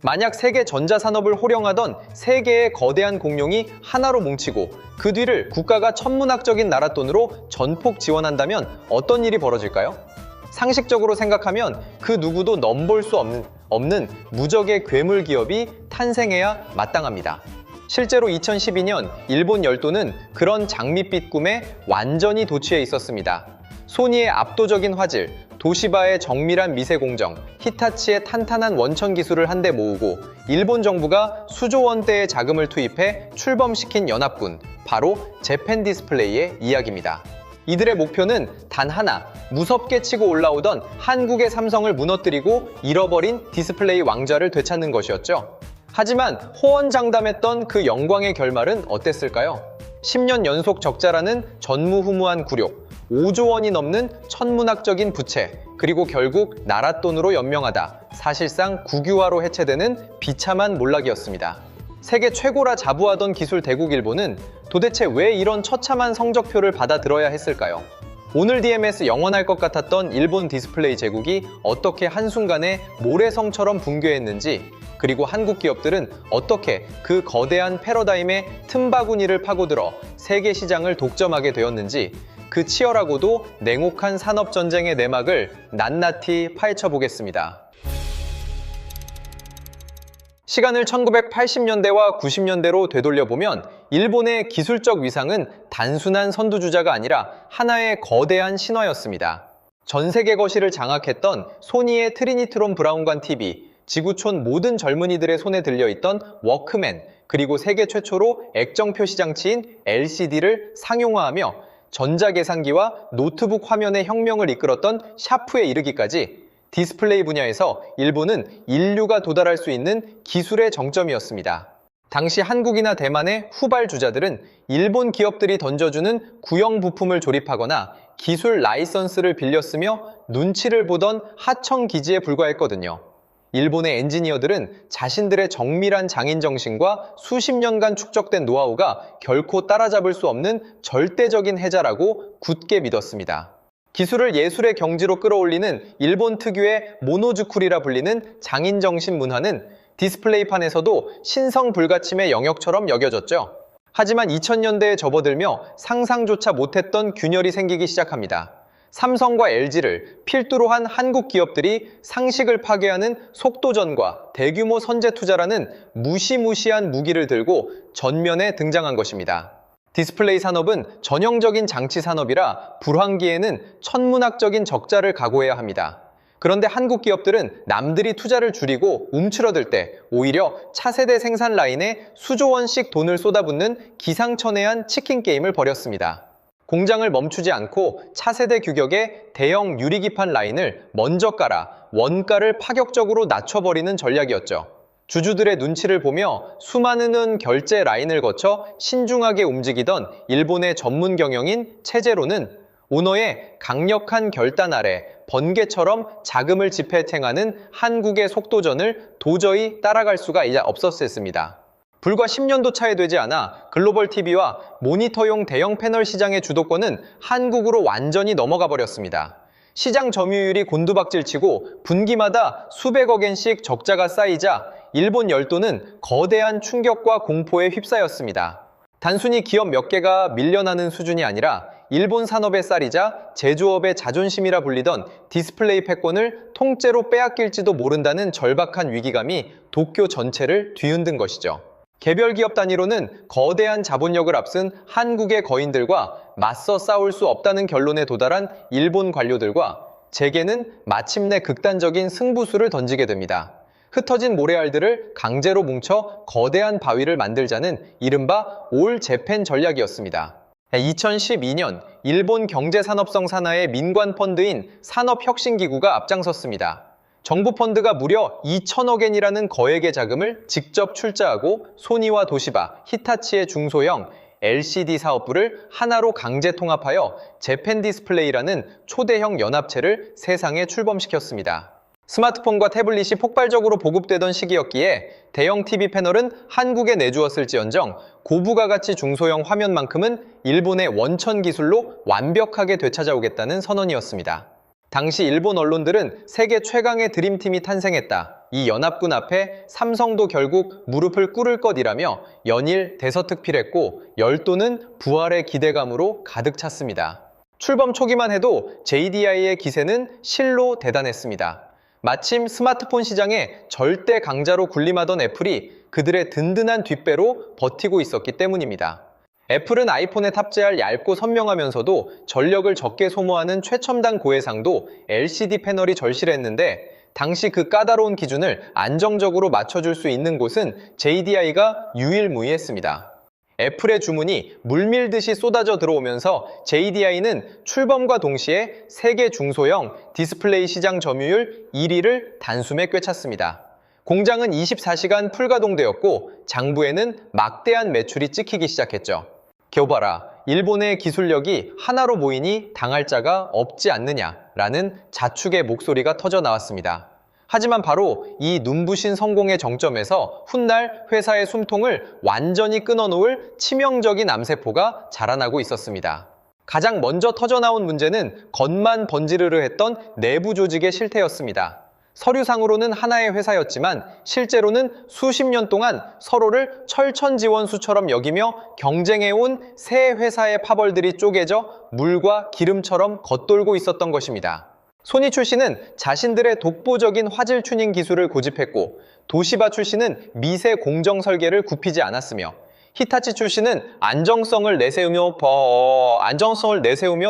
만약 세계 전자산업을 호령하던 세 개의 거대한 공룡이 하나로 뭉치고 그 뒤를 국가가 천문학적인 나랏돈으로 전폭 지원한다면 어떤 일이 벌어질까요? 상식적으로 생각하면 그 누구도 넘볼 수 없는 무적의 괴물 기업이 탄생해야 마땅합니다. 실제로 2012년 일본 열도는 그런 장밋빛 꿈에 완전히 도취해 있었습니다. 소니의 압도적인 화질, 도시바의 정밀한 미세 공정, 히타치의 탄탄한 원천 기술을 한데 모으고 일본 정부가 수조 원대의 자금을 투입해 출범시킨 연합군, 바로 재팬 디스플레이의 이야기입니다. 이들의 목표는 단 하나, 무섭게 치고 올라오던 한국의 삼성을 무너뜨리고 잃어버린 디스플레이 왕좌를 되찾는 것이었죠. 하지만 호언장담했던 그 영광의 결말은 어땠을까요? 10년 연속 적자라는 전무후무한 굴욕, 5조 원이 넘는 천문학적인 부채, 그리고 결국 나랏돈으로 연명하다 사실상 국유화로 해체되는 비참한 몰락이었습니다. 세계 최고라 자부하던 기술 대국 일본은 도대체 왜 이런 처참한 성적표를 받아들어야 했을까요? 오늘 DMS 영원할 것 같았던 일본 디스플레이 제국이 어떻게 한순간에 모래성처럼 붕괴했는지, 그리고 한국 기업들은 어떻게 그 거대한 패러다임의 틈바구니를 파고들어 세계 시장을 독점하게 되었는지, 그 치열하고도 냉혹한 산업전쟁의 내막을 낱낱이 파헤쳐 보겠습니다. 시간을 1980년대와 90년대로 되돌려보면 일본의 기술적 위상은 단순한 선두주자가 아니라 하나의 거대한 신화였습니다. 전 세계 거시를 장악했던 소니의 트리니트론 브라운관 TV, 지구촌 모든 젊은이들의 손에 들려있던 워크맨, 그리고 세계 최초로 액정 표시 장치인 LCD를 상용화하며 전자계산기와 노트북 화면의 혁명을 이끌었던 샤프에 이르기까지 디스플레이 분야에서 일본은 인류가 도달할 수 있는 기술의 정점이었습니다. 당시 한국이나 대만의 후발주자들은 일본 기업들이 던져주는 구형 부품을 조립하거나 기술 라이선스를 빌려 쓰며 눈치를 보던 하청 기지에 불과했거든요. 일본의 엔지니어들은 자신들의 정밀한 장인정신과 수십 년간 축적된 노하우가 결코 따라잡을 수 없는 절대적인 해자라고 굳게 믿었습니다. 기술을 예술의 경지로 끌어올리는 일본 특유의 모노즈쿠리라 불리는 장인정신 문화는 디스플레이판에서도 신성불가침의 영역처럼 여겨졌죠. 하지만 2000년대에 접어들며 상상조차 못했던 균열이 생기기 시작합니다. 삼성과 LG를 필두로 한 한국 기업들이 상식을 파괴하는 속도전과 대규모 선제 투자라는 무시무시한 무기를 들고 전면에 등장한 것입니다. 디스플레이 산업은 전형적인 장치 산업이라 불황기에는 천문학적인 적자를 각오해야 합니다. 그런데 한국 기업들은 남들이 투자를 줄이고 움츠러들 때 오히려 차세대 생산 라인에 수조 원씩 돈을 쏟아붓는 기상천외한 치킨 게임을 벌였습니다. 공장을 멈추지 않고 차세대 규격의 대형 유리기판 라인을 먼저 깔아 원가를 파격적으로 낮춰버리는 전략이었죠. 주주들의 눈치를 보며 수많은 결제 라인을 거쳐 신중하게 움직이던 일본의 전문 경영인 체제로는 오너의 강력한 결단 아래 번개처럼 자금을 집행하는 한국의 속도전을 도저히 따라갈 수가 없었습니다. 불과 10년도 차에 되지 않아 글로벌 TV와 모니터용 대형 패널 시장의 주도권은 한국으로 완전히 넘어가 버렸습니다. 시장 점유율이 곤두박질치고 분기마다 수백억 엔씩 적자가 쌓이자 일본 열도는 거대한 충격과 공포에 휩싸였습니다. 단순히 기업 몇 개가 밀려나는 수준이 아니라 일본 산업의 쌀이자 제조업의 자존심이라 불리던 디스플레이 패권을 통째로 빼앗길지도 모른다는 절박한 위기감이 도쿄 전체를 뒤흔든 것이죠. 개별 기업 단위로는 거대한 자본력을 앞선 한국의 거인들과 맞서 싸울 수 없다는 결론에 도달한 일본 관료들과 재계는 마침내 극단적인 승부수를 던지게 됩니다. 흩어진 모래알들을 강제로 뭉쳐 거대한 바위를 만들자는 이른바 올 재팬 전략이었습니다. 2012년 일본 경제산업성 산하의 민관 펀드인 산업혁신기구가 앞장섰습니다. 정부 펀드가 무려 2천억 엔이라는 거액의 자금을 직접 출자하고 소니와 도시바, 히타치의 중소형 LCD 사업부를 하나로 강제 통합하여 재팬 디스플레이라는 초대형 연합체를 세상에 출범시켰습니다. 스마트폰과 태블릿이 폭발적으로 보급되던 시기였기에 대형 TV 패널은 한국에 내주었을지언정 고부가 가치 중소형 화면만큼은 일본의 원천 기술로 완벽하게 되찾아오겠다는 선언이었습니다. 당시 일본 언론들은 세계 최강의 드림팀이 탄생했다. 이 연합군 앞에 삼성도 결국 무릎을 꿇을 것이라며 연일 대서특필했고 열도는 부활의 기대감으로 가득 찼습니다. 출범 초기만 해도 JDI의 기세는 실로 대단했습니다. 마침 스마트폰 시장에 절대 강자로 군림하던 애플이 그들의 든든한 뒷배로 버티고 있었기 때문입니다. 애플은 아이폰에 탑재할 얇고 선명하면서도 전력을 적게 소모하는 최첨단 고해상도 LCD 패널이 절실했는데 당시 그 까다로운 기준을 안정적으로 맞춰줄 수 있는 곳은 JDI가 유일무이했습니다. 애플의 주문이 물밀듯이 쏟아져 들어오면서 JDI는 출범과 동시에 세계 중소형 디스플레이 시장 점유율 1위를 단숨에 꿰찼습니다. 공장은 24시간 풀가동되었고 장부에는 막대한 매출이 찍히기 시작했죠. 겨봐라, 일본의 기술력이 하나로 모이니 당할 자가 없지 않느냐라는 자축의 목소리가 터져 나왔습니다. 하지만 바로 이 눈부신 성공의 정점에서 훗날 회사의 숨통을 완전히 끊어놓을 치명적인 암세포가 자라나고 있었습니다. 가장 먼저 터져나온 문제는 겉만 번지르르 했던 내부 조직의 실태였습니다. 서류상으로는 하나의 회사였지만 실제로는 수십 년 동안 서로를 철천지원수처럼 여기며 경쟁해온 새 회사의 파벌들이 쪼개져 물과 기름처럼 겉돌고 있었던 것입니다. 소니 출신은 자신들의 독보적인 화질 튜닝 기술을 고집했고 도시바 출신은 미세 공정 설계를 굽히지 않았으며 히타치 출신은 안정성을 내세우며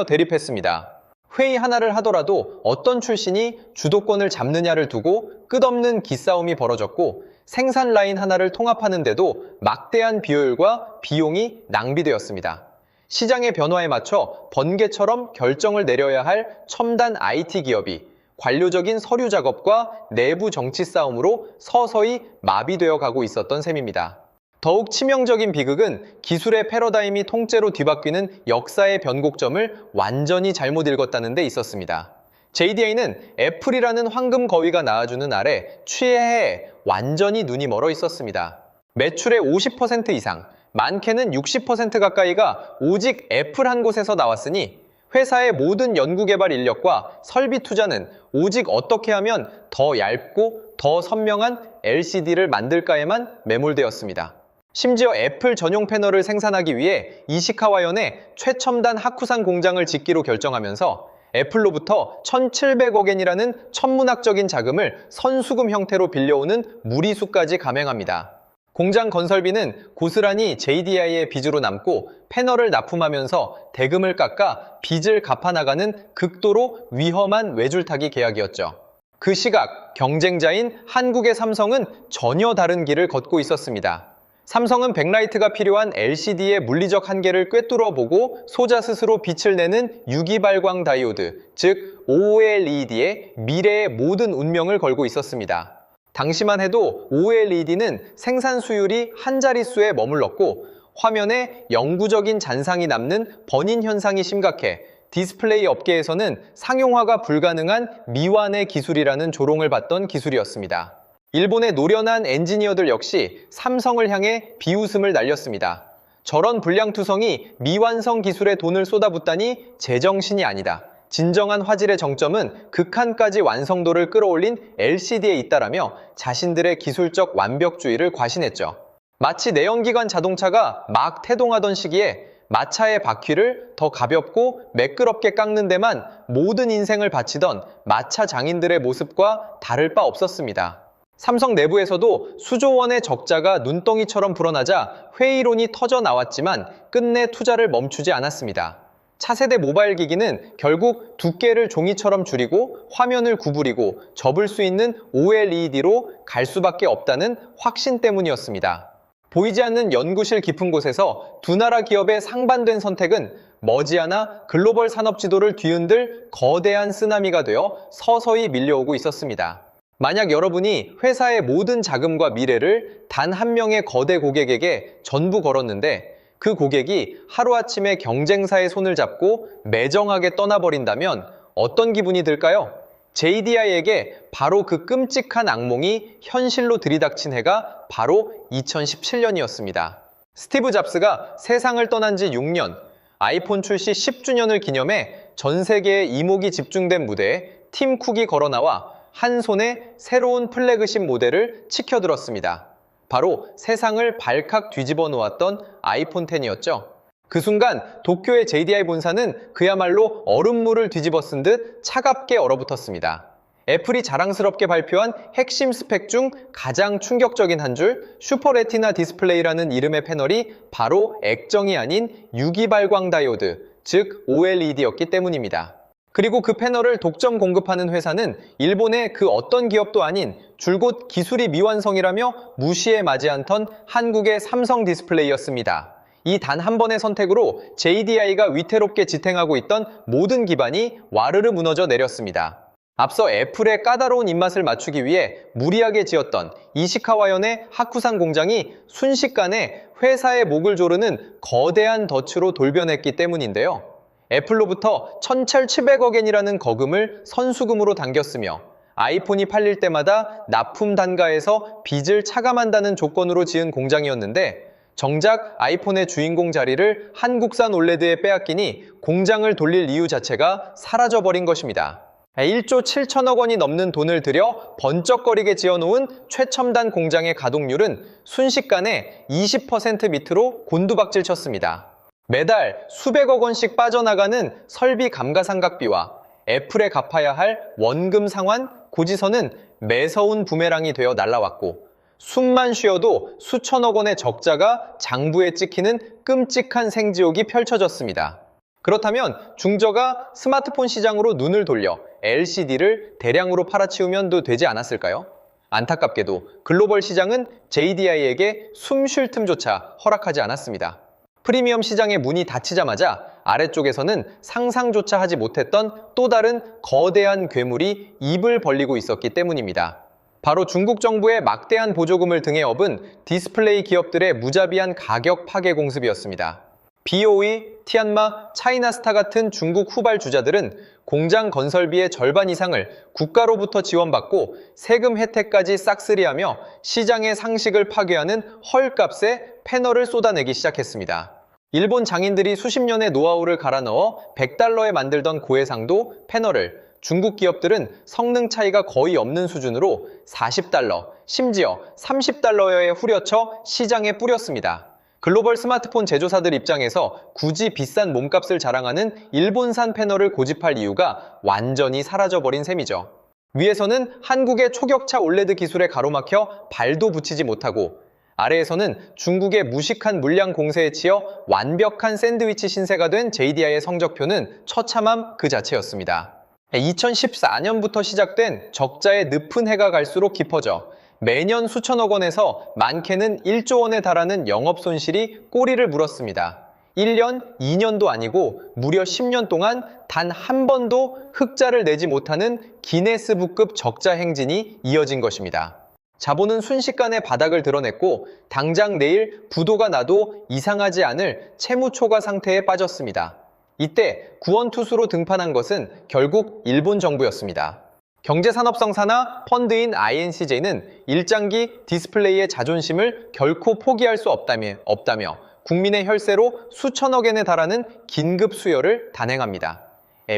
대립했습니다. 회의 하나를 하더라도 어떤 출신이 주도권을 잡느냐를 두고 끝없는 기싸움이 벌어졌고 생산 라인 하나를 통합하는데도 막대한 비효율과 비용이 낭비되었습니다. 시장의 변화에 맞춰 번개처럼 결정을 내려야 할 첨단 IT 기업이 관료적인 서류 작업과 내부 정치 싸움으로 서서히 마비되어 가고 있었던 셈입니다. 더욱 치명적인 비극은 기술의 패러다임이 통째로 뒤바뀌는 역사의 변곡점을 완전히 잘못 읽었다는 데 있었습니다. JDI는 애플이라는 황금 거위가 낳아주는 아래 취해에 완전히 눈이 멀어 있었습니다. 매출의 50% 이상, 많게는 60% 가까이가 오직 애플 한 곳에서 나왔으니 회사의 모든 연구개발 인력과 설비 투자는 오직 어떻게 하면 더 얇고 더 선명한 LCD를 만들까에만 매몰되었습니다. 심지어 애플 전용 패널을 생산하기 위해 이시카와현에 최첨단 하쿠산 공장을 짓기로 결정하면서 애플로부터 1,700억엔이라는 천문학적인 자금을 선수금 형태로 빌려오는 무리수까지 감행합니다. 공장 건설비는 고스란히 JDI의 빚으로 남고 패널을 납품하면서 대금을 깎아 빚을 갚아나가는 극도로 위험한 외줄타기 계약이었죠. 그 시각 경쟁자인 한국의 삼성은 전혀 다른 길을 걷고 있었습니다. 삼성은 백라이트가 필요한 LCD의 물리적 한계를 꿰뚫어 보고 소자 스스로 빛을 내는 유기발광 다이오드, 즉 OLED에 미래의 모든 운명을 걸고 있었습니다. 당시만 해도 OLED는 생산 수율이 한 자릿수에 머물렀고 화면에 영구적인 잔상이 남는 번인 현상이 심각해 디스플레이 업계에서는 상용화가 불가능한 미완의 기술이라는 조롱을 받던 기술이었습니다. 일본의 노련한 엔지니어들 역시 삼성을 향해 비웃음을 날렸습니다. 저런 불량투성이 미완성 기술에 돈을 쏟아붓다니 제정신이 아니다. 진정한 화질의 정점은 극한까지 완성도를 끌어올린 LCD에 있다라며 자신들의 기술적 완벽주의를 과신했죠. 마치 내연기관 자동차가 막 태동하던 시기에 마차의 바퀴를 더 가볍고 매끄럽게 깎는 데만 모든 인생을 바치던 마차 장인들의 모습과 다를 바 없었습니다. 삼성 내부에서도 수조 원의 적자가 눈덩이처럼 불어나자 회의론이 터져 나왔지만 끝내 투자를 멈추지 않았습니다. 차세대 모바일 기기는 결국 두께를 종이처럼 줄이고 화면을 구부리고 접을 수 있는 OLED로 갈 수밖에 없다는 확신 때문이었습니다. 보이지 않는 연구실 깊은 곳에서 두 나라 기업의 상반된 선택은 머지않아 글로벌 산업 지도를 뒤흔들 거대한 쓰나미가 되어 서서히 밀려오고 있었습니다. 만약 여러분이 회사의 모든 자금과 미래를 단 한 명의 거대 고객에게 전부 걸었는데 그 고객이 하루아침에 경쟁사의 손을 잡고 매정하게 떠나버린다면 어떤 기분이 들까요? JDI에게 바로 그 끔찍한 악몽이 현실로 들이닥친 해가 바로 2017년이었습니다. 스티브 잡스가 세상을 떠난 지 6년, 아이폰 출시 10주년을 기념해 전 세계의 이목이 집중된 무대에 팀 쿡이 걸어 나와 한 손에 새로운 플래그십 모델을 치켜들었습니다. 바로 세상을 발칵 뒤집어 놓았던 아이폰 X이었죠. 그 순간 도쿄의 JDI 본사는 그야말로 얼음물을 뒤집어 쓴 듯 차갑게 얼어붙었습니다. 애플이 자랑스럽게 발표한 핵심 스펙 중 가장 충격적인 한 줄, 슈퍼레티나 디스플레이라는 이름의 패널이 바로 액정이 아닌 유기발광 다이오드, 즉 OLED였기 때문입니다. 그리고 그 패널을 독점 공급하는 회사는 일본의 그 어떤 기업도 아닌 줄곧 기술이 미완성이라며 무시에 맞이 않던 한국의 삼성 디스플레이였습니다. 이 단 한 번의 선택으로 JDI가 위태롭게 지탱하고 있던 모든 기반이 와르르 무너져 내렸습니다. 앞서 애플의 까다로운 입맛을 맞추기 위해 무리하게 지었던 이시카와현의 하쿠산 공장이 순식간에 회사의 목을 조르는 거대한 덫으로 돌변했기 때문인데요. 애플로부터 1,700억엔이라는 거금을 선수금으로 당겼으며 아이폰이 팔릴 때마다 납품 단가에서 빚을 차감한다는 조건으로 지은 공장이었는데 정작 아이폰의 주인공 자리를 한국산 올레드에 빼앗기니 공장을 돌릴 이유 자체가 사라져버린 것입니다. 1조 7천억 원이 넘는 돈을 들여 번쩍거리게 지어놓은 최첨단 공장의 가동률은 순식간에 20% 밑으로 곤두박질 쳤습니다. 매달 수백억 원씩 빠져나가는 설비 감가상각비와 애플에 갚아야 할 원금 상환, 고지서는 매서운 부메랑이 되어 날아왔고 숨만 쉬어도 수천억 원의 적자가 장부에 찍히는 끔찍한 생지옥이 펼쳐졌습니다. 그렇다면 중저가 스마트폰 시장으로 눈을 돌려 LCD를 대량으로 팔아치우면 되지 않았을까요? 안타깝게도 글로벌 시장은 JDI에게 숨 쉴 틈조차 허락하지 않았습니다. 프리미엄 시장의 문이 닫히자마자 아래쪽에서는 상상조차 하지 못했던 또 다른 거대한 괴물이 입을 벌리고 있었기 때문입니다. 바로 중국 정부의 막대한 보조금을 등에 업은 디스플레이 기업들의 무자비한 가격 파괴 공습이었습니다. BOE, 티안마, 차이나스타 같은 중국 후발 주자들은 공장 건설비의 절반 이상을 국가로부터 지원받고 세금 혜택까지 싹쓸이하며 시장의 상식을 파괴하는 헐값에 패널을 쏟아내기 시작했습니다. 일본 장인들이 수십 년의 노하우를 갈아 넣어 100달러에 만들던 고해상도 패널을 중국 기업들은 성능 차이가 거의 없는 수준으로 40달러, 심지어 30달러에 후려쳐 시장에 뿌렸습니다. 글로벌 스마트폰 제조사들 입장에서 굳이 비싼 몸값을 자랑하는 일본산 패널을 고집할 이유가 완전히 사라져버린 셈이죠. 위에서는 한국의 초격차 올레드 기술에 가로막혀 발도 붙이지 못하고 아래에서는 중국의 무식한 물량 공세에 치여 완벽한 샌드위치 신세가 된 JDI의 성적표는 처참함 그 자체였습니다. 2014년부터 시작된 적자의 늪은 해가 갈수록 깊어져 매년 수천억 원에서 많게는 1조 원에 달하는 영업 손실이 꼬리를 물었습니다. 1년, 2년도 아니고 무려 10년 동안 단 한 번도 흑자를 내지 못하는 기네스북급 적자 행진이 이어진 것입니다. 자본은 순식간에 바닥을 드러냈고 당장 내일 부도가 나도 이상하지 않을 채무초과 상태에 빠졌습니다. 이때 구원투수로 등판한 것은 결국 일본 정부였습니다. 경제산업성사나 펀드인 INCJ는 일장기 디스플레이의 자존심을 결코 포기할 수 없다며 국민의 혈세로 수천억엔에 달하는 긴급 수혈을 단행합니다.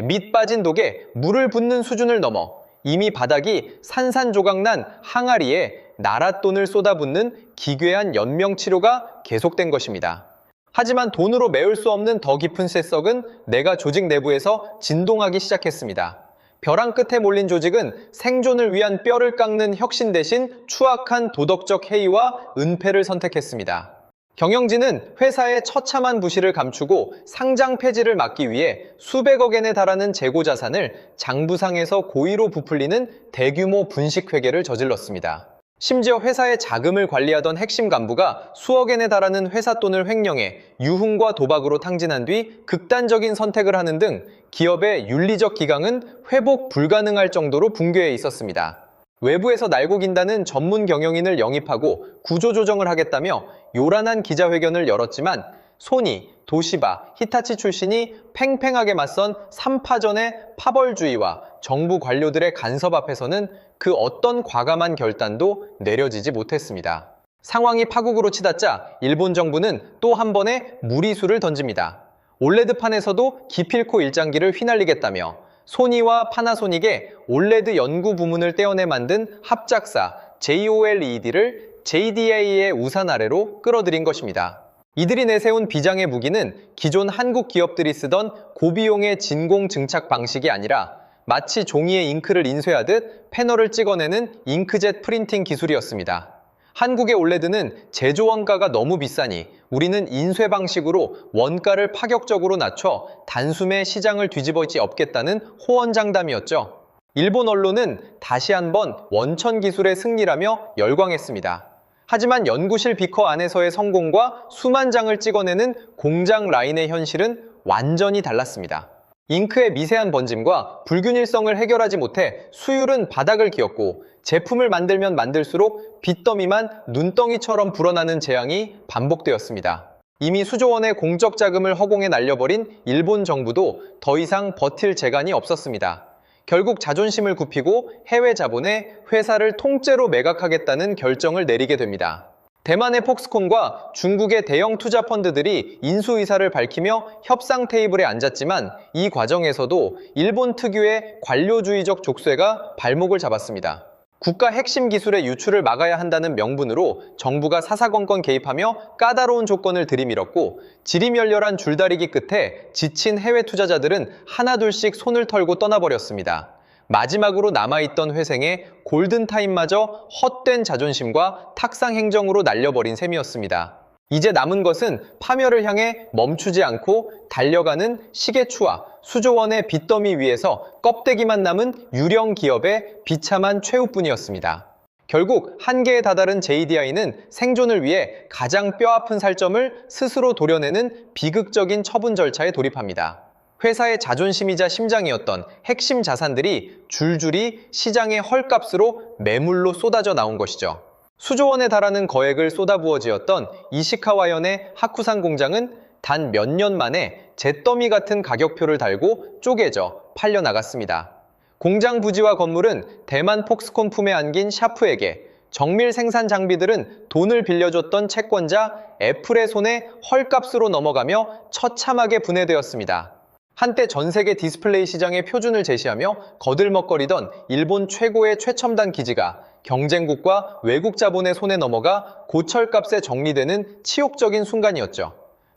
밑 빠진 독에 물을 붓는 수준을 넘어 이미 바닥이 산산조각난 항아리에 나랏돈을 쏟아붓는 기괴한 연명치료가 계속된 것입니다. 하지만 돈으로 메울 수 없는 더 깊은 쇠석은 내가 조직 내부에서 진동하기 시작했습니다. 벼랑 끝에 몰린 조직은 생존을 위한 뼈를 깎는 혁신 대신 추악한 도덕적 해이와 은폐를 선택했습니다. 경영진은 회사의 처참한 부실을 감추고 상장 폐지를 막기 위해 수백억엔에 달하는 재고 자산을 장부상에서 고의로 부풀리는 대규모 분식회계를 저질렀습니다. 심지어 회사의 자금을 관리하던 핵심 간부가 수억엔에 달하는 회사 돈을 횡령해 유흥과 도박으로 탕진한 뒤 극단적인 선택을 하는 등 기업의 윤리적 기강은 회복 불가능할 정도로 붕괴해 있었습니다. 외부에서 날고 긴다는 전문 경영인을 영입하고 구조조정을 하겠다며 요란한 기자회견을 열었지만 소니, 도시바, 히타치 출신이 팽팽하게 맞선 3파전의 파벌주의와 정부 관료들의 간섭 앞에서는 그 어떤 과감한 결단도 내려지지 못했습니다. 상황이 파국으로 치닫자 일본 정부는 또 한 번의 무리수를 던집니다. 올레드판에서도 기필코 일장기를 휘날리겠다며 소니와 파나소닉의 올레드 연구 부문을 떼어내 만든 합작사 JOLED를 JDA의 우산 아래로 끌어들인 것입니다. 이들이 내세운 비장의 무기는 기존 한국 기업들이 쓰던 고비용의 진공 증착 방식이 아니라 마치 종이에 잉크를 인쇄하듯 패널을 찍어내는 잉크젯 프린팅 기술이었습니다. 한국의 올레드는 제조 원가가 너무 비싸니 우리는 인쇄 방식으로 원가를 파격적으로 낮춰 단숨에 시장을 뒤집어지 없겠다는 호언장담이었죠. 일본 언론은 다시 한번 원천 기술의 승리라며 열광했습니다. 하지만 연구실 비커 안에서의 성공과 수만 장을 찍어내는 공장 라인의 현실은 완전히 달랐습니다. 잉크의 미세한 번짐과 불균일성을 해결하지 못해 수율은 바닥을 기었고 제품을 만들면 만들수록 빚더미만 눈덩이처럼 불어나는 재앙이 반복되었습니다. 이미 수조 원의 공적 자금을 허공에 날려버린 일본 정부도 더 이상 버틸 재간이 없었습니다. 결국 자존심을 굽히고 해외 자본에 회사를 통째로 매각하겠다는 결정을 내리게 됩니다. 대만의 폭스콘과 중국의 대형 투자 펀드들이 인수 의사를 밝히며 협상 테이블에 앉았지만 이 과정에서도 일본 특유의 관료주의적 족쇄가 발목을 잡았습니다. 국가 핵심 기술의 유출을 막아야 한다는 명분으로 정부가 사사건건 개입하며 까다로운 조건을 들이밀었고 지리멸렬한 줄다리기 끝에 지친 해외 투자자들은 하나둘씩 손을 털고 떠나버렸습니다. 마지막으로 남아있던 회생의 골든타임마저 헛된 자존심과 탁상 행정으로 날려버린 셈이었습니다. 이제 남은 것은 파멸을 향해 멈추지 않고 달려가는 시계추와 수조 원의 빚더미 위에서 껍데기만 남은 유령 기업의 비참한 최후뿐이었습니다. 결국 한계에 다다른 JDI는 생존을 위해 가장 뼈아픈 살점을 스스로 도려내는 비극적인 처분 절차에 돌입합니다. 회사의 자존심이자 심장이었던 핵심 자산들이 줄줄이 시장의 헐값으로 매물로 쏟아져 나온 것이죠. 수조 원에 달하는 거액을 쏟아부어지었던 이시카와현의 하쿠산 공장은 단 몇 년 만에 잿더미 같은 가격표를 달고 쪼개져 팔려나갔습니다. 공장 부지와 건물은 대만 폭스콘 품에 안긴 샤프에게, 정밀 생산 장비들은 돈을 빌려줬던 채권자 애플의 손에 헐값으로 넘어가며 처참하게 분해되었습니다. 한때 전 세계 디스플레이 시장의 표준을 제시하며 거들먹거리던 일본 최고의 최첨단 기지가 경쟁국과 외국 자본의 손에 넘어가 고철값에 정리되는 치욕적인 순간이었죠.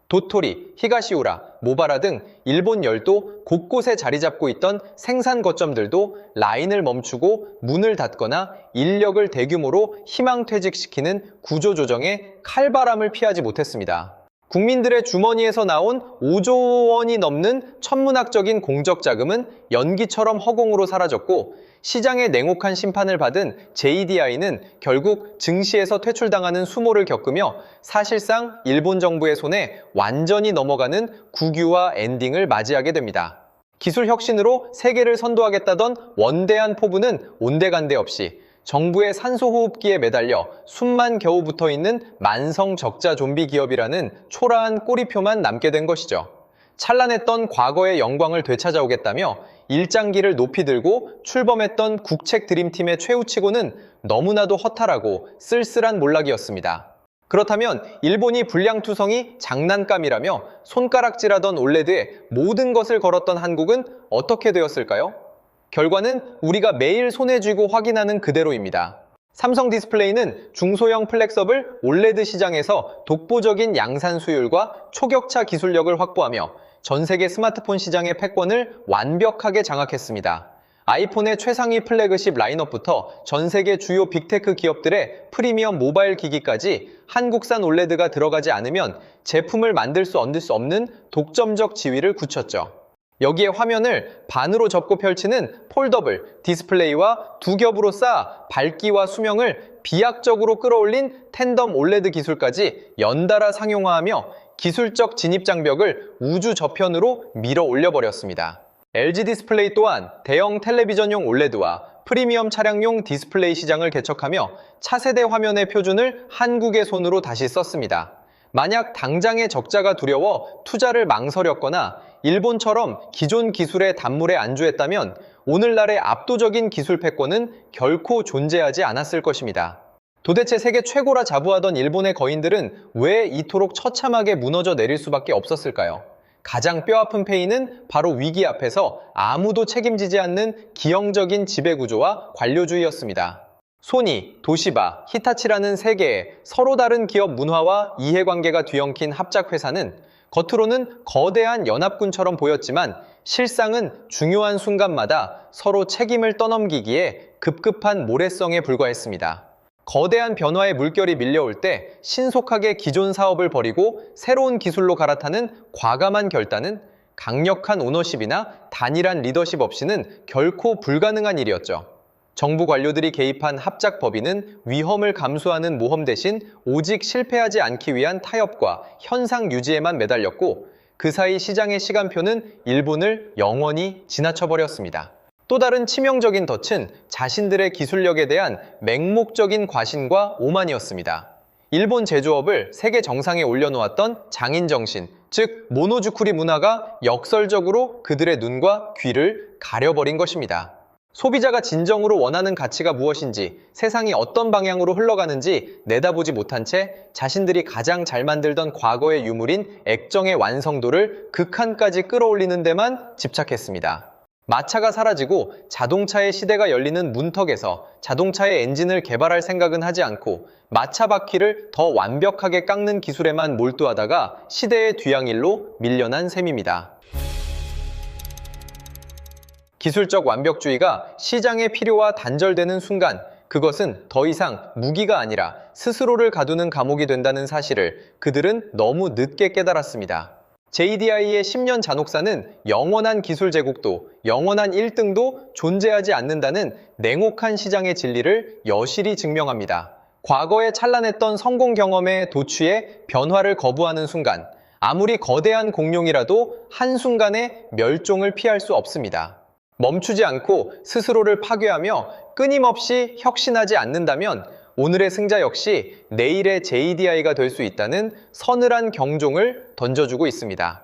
도토리, 히가시우라, 모바라 등 일본 열도 곳곳에 자리 잡고 있던 생산 거점들도 라인을 멈추고 문을 닫거나 인력을 대규모로 희망퇴직시키는 구조조정에 칼바람을 피하지 못했습니다. 국민들의 주머니에서 나온 5조 원이 넘는 천문학적인 공적 자금은 연기처럼 허공으로 사라졌고 시장의 냉혹한 심판을 받은 JDI는 결국 증시에서 퇴출당하는 수모를 겪으며 사실상 일본 정부의 손에 완전히 넘어가는 국유화 엔딩을 맞이하게 됩니다. 기술 혁신으로 세계를 선도하겠다던 원대한 포부는 온데간데 없이 정부의 산소호흡기에 매달려 숨만 겨우 붙어있는 만성 적자 좀비 기업이라는 초라한 꼬리표만 남게 된 것이죠. 찬란했던 과거의 영광을 되찾아오겠다며 일장기를 높이 들고 출범했던 국책 드림팀의 최후치고는 너무나도 허탈하고 쓸쓸한 몰락이었습니다. 그렇다면 일본이 불량투성이 장난감이라며 손가락질하던 올레드에 모든 것을 걸었던 한국은 어떻게 되었을까요? 결과는 우리가 매일 손에 쥐고 확인하는 그대로입니다. 삼성 디스플레이는 중소형 플렉서블 올레드 시장에서 독보적인 양산 수율과 초격차 기술력을 확보하며 전 세계 스마트폰 시장의 패권을 완벽하게 장악했습니다. 아이폰의 최상위 플래그십 라인업부터 전 세계 주요 빅테크 기업들의 프리미엄 모바일 기기까지 한국산 올레드가 들어가지 않으면 제품을 만들 수 얻을 수 없는 독점적 지위를 굳혔죠. 여기에 화면을 반으로 접고 펼치는 폴더블 디스플레이와 두 겹으로 쌓아 밝기와 수명을 비약적으로 끌어올린 텐덤 올레드 기술까지 연달아 상용화하며 기술적 진입장벽을 우주 저편으로 밀어 올려버렸습니다. LG 디스플레이 또한 대형 텔레비전용 올레드와 프리미엄 차량용 디스플레이 시장을 개척하며 차세대 화면의 표준을 한국의 손으로 다시 썼습니다. 만약 당장의 적자가 두려워 투자를 망설였거나 일본처럼 기존 기술의 단물에 안주했다면 오늘날의 압도적인 기술 패권은 결코 존재하지 않았을 것입니다. 도대체 세계 최고라 자부하던 일본의 거인들은 왜 이토록 처참하게 무너져 내릴 수밖에 없었을까요? 가장 뼈아픈 페이는 바로 위기 앞에서 아무도 책임지지 않는 기형적인 지배구조와 관료주의였습니다. 소니, 도시바, 히타치라는 세 개의 서로 다른 기업 문화와 이해관계가 뒤엉킨 합작회사는 겉으로는 거대한 연합군처럼 보였지만 실상은 중요한 순간마다 서로 책임을 떠넘기기에 급급한 모래성에 불과했습니다. 거대한 변화의 물결이 밀려올 때 신속하게 기존 사업을 버리고 새로운 기술로 갈아타는 과감한 결단은 강력한 오너십이나 단일한 리더십 없이는 결코 불가능한 일이었죠. 정부 관료들이 개입한 합작 법인은 위험을 감수하는 모험 대신 오직 실패하지 않기 위한 타협과 현상 유지에만 매달렸고 그 사이 시장의 시간표는 일본을 영원히 지나쳐버렸습니다. 또 다른 치명적인 덫은 자신들의 기술력에 대한 맹목적인 과신과 오만이었습니다. 일본 제조업을 세계 정상에 올려놓았던 장인 정신, 즉 모노주쿠리 문화가 역설적으로 그들의 눈과 귀를 가려버린 것입니다. 소비자가 진정으로 원하는 가치가 무엇인지, 세상이 어떤 방향으로 흘러가는지 내다보지 못한 채 자신들이 가장 잘 만들던 과거의 유물인 액정의 완성도를 극한까지 끌어올리는 데만 집착했습니다. 마차가 사라지고 자동차의 시대가 열리는 문턱에서 자동차의 엔진을 개발할 생각은 하지 않고 마차 바퀴를 더 완벽하게 깎는 기술에만 몰두하다가 시대의 뒤양일로 밀려난 셈입니다. 기술적 완벽주의가 시장의 필요와 단절되는 순간 그것은 더 이상 무기가 아니라 스스로를 가두는 감옥이 된다는 사실을 그들은 너무 늦게 깨달았습니다. JDI의 10년 잔혹사는 영원한 기술 제국도 영원한 1등도 존재하지 않는다는 냉혹한 시장의 진리를 여실히 증명합니다. 과거에 찬란했던 성공 경험에 도취해 변화를 거부하는 순간 아무리 거대한 공룡이라도 한순간에 멸종을 피할 수 없습니다. 멈추지 않고 스스로를 파괴하며 끊임없이 혁신하지 않는다면 오늘의 승자 역시 내일의 JDI가 될 수 있다는 서늘한 경종을 던져주고 있습니다.